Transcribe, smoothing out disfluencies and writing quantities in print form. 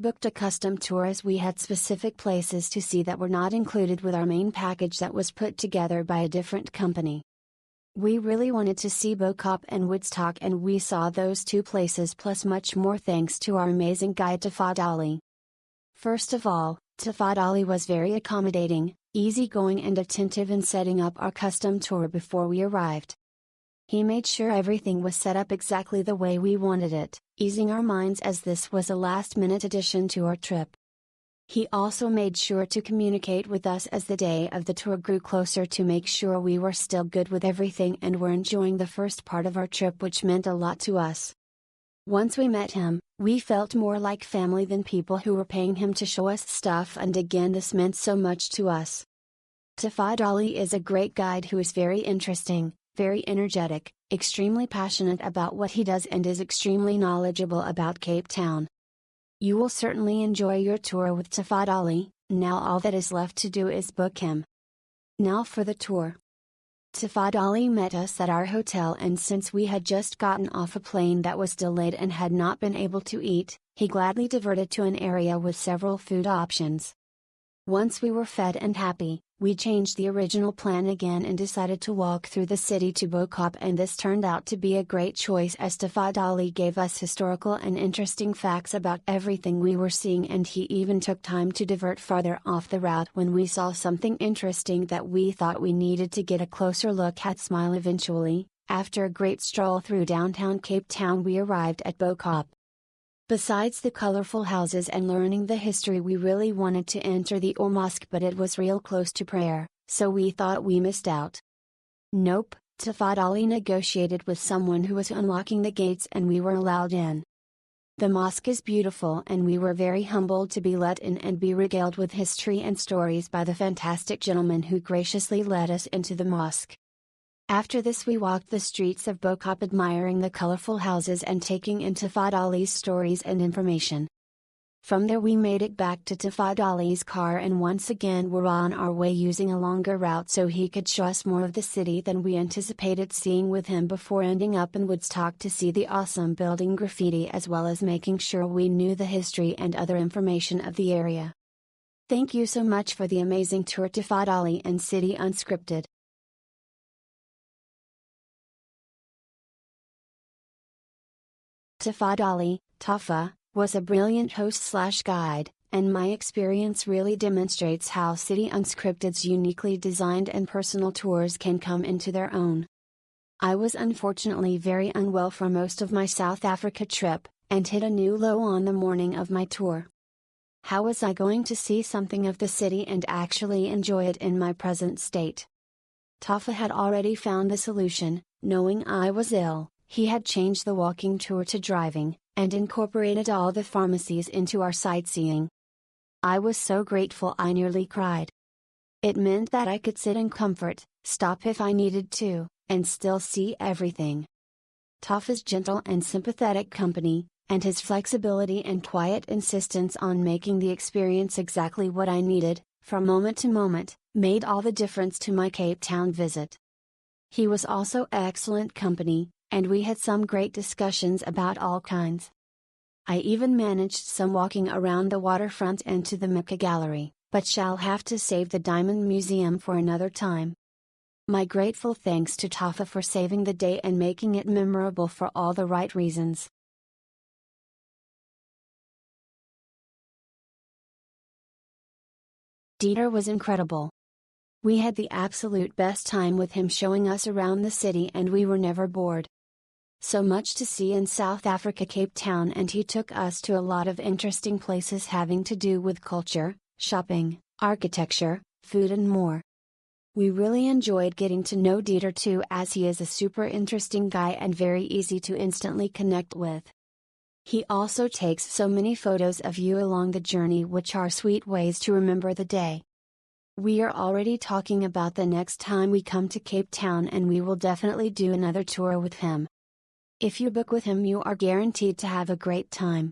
booked a custom tour as we had specific places to see that were not included with our main package that was put together by a different company. We really wanted to see Bokop and Woodstock, and we saw those two places plus much more thanks to our amazing guide Tafadali. First of all, Tafadali was very accommodating, easygoing and attentive in setting up our custom tour before we arrived. He made sure everything was set up exactly the way we wanted it, easing our minds as this was a last-minute addition to our trip. He also made sure to communicate with us as the day of the tour grew closer to make sure we were still good with everything and were enjoying the first part of our trip, which meant a lot to us. Once we met him, we felt more like family than people who were paying him to show us stuff, and again this meant so much to us. Tafadali is a great guide who is very interesting, very energetic, extremely passionate about what he does and is extremely knowledgeable about Cape Town. You will certainly enjoy your tour with Tafadali. Now all that is left to do is book him. Now for the tour. Tafadali met us at our hotel, and since we had just gotten off a plane that was delayed and had not been able to eat, he gladly diverted to an area with several food options. Once we were fed and happy, we changed the original plan again and decided to walk through the city to Bokop, and this turned out to be a great choice as Tafadali gave us historical and interesting facts about everything we were seeing, and he even took time to divert farther off the route when we saw something interesting that we thought we needed to get a closer look at. Smile. Eventually, after a great stroll through downtown Cape Town, we arrived at Bokop. Besides the colorful houses and learning the history, we really wanted to enter the old mosque, but it was real close to prayer, so we thought we missed out. Nope, Tafadali negotiated with someone who was unlocking the gates and we were allowed in. The mosque is beautiful and we were very humbled to be let in and be regaled with history and stories by the fantastic gentleman who graciously led us into the mosque. After this we walked the streets of Bokop admiring the colorful houses and taking in Tafadali's stories and information. From there we made it back to Tafadali's car and once again were on our way using a longer route so he could show us more of the city than we anticipated seeing with him before ending up in Woodstock to see the awesome building graffiti as well as making sure we knew the history and other information of the area. Thank you so much for the amazing tour Tafadali and City Unscripted. Tafadali, Tafa, was a brilliant host/guide, and my experience really demonstrates how City Unscripted's uniquely designed and personal tours can come into their own. I was unfortunately very unwell for most of my South Africa trip, and hit a new low on the morning of my tour. How was I going to see something of the city and actually enjoy it in my present state? Tafa had already found the solution. Knowing I was ill, he had changed the walking tour to driving, and incorporated all the pharmacies into our sightseeing. I was so grateful I nearly cried. It meant that I could sit in comfort, stop if I needed to, and still see everything. Tafa's gentle and sympathetic company, and his flexibility and quiet insistence on making the experience exactly what I needed, from moment to moment, made all the difference to my Cape Town visit. He was also excellent company, and we had some great discussions about all kinds. I even managed some walking around the waterfront and to the Mecca Gallery, but shall have to save the Diamond Museum for another time. My grateful thanks to Tafa for saving the day and making it memorable for all the right reasons. Dieter was incredible. We had the absolute best time with him showing us around the city and we were never bored. So much to see in South Africa, Cape Town, and he took us to a lot of interesting places having to do with culture, shopping, architecture, food and more. We really enjoyed getting to know Dieter too, as he is a super interesting guy and very easy to instantly connect with. He also takes so many photos of you along the journey, which are sweet ways to remember the day. We are already talking about the next time we come to Cape Town, and we will definitely do another tour with him. If you book with him, you are guaranteed to have a great time.